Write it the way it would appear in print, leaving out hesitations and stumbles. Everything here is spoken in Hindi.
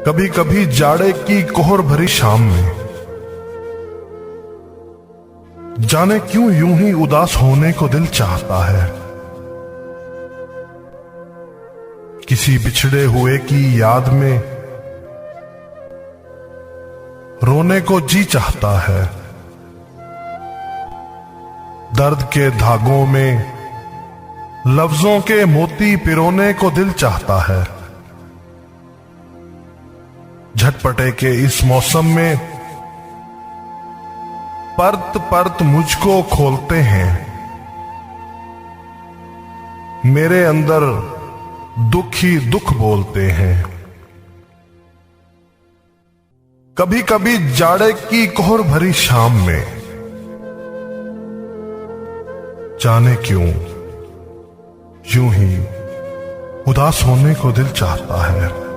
कभी कभी जाड़े की कोहर भरी शाम में जाने क्यों यूं ही उदास होने को दिल चाहता है। किसी बिछड़े हुए की याद में रोने को जी चाहता है। दर्द के धागों में लफ्जों के मोती पिरोने को दिल चाहता है। झटपटे के इस मौसम में परत परत मुझको खोलते हैं। मेरे अंदर दुख ही दुख बोलते हैं। कभी कभी जाड़े की कोहर भरी शाम में जाने क्यों यूं ही उदास होने को दिल चाहता है।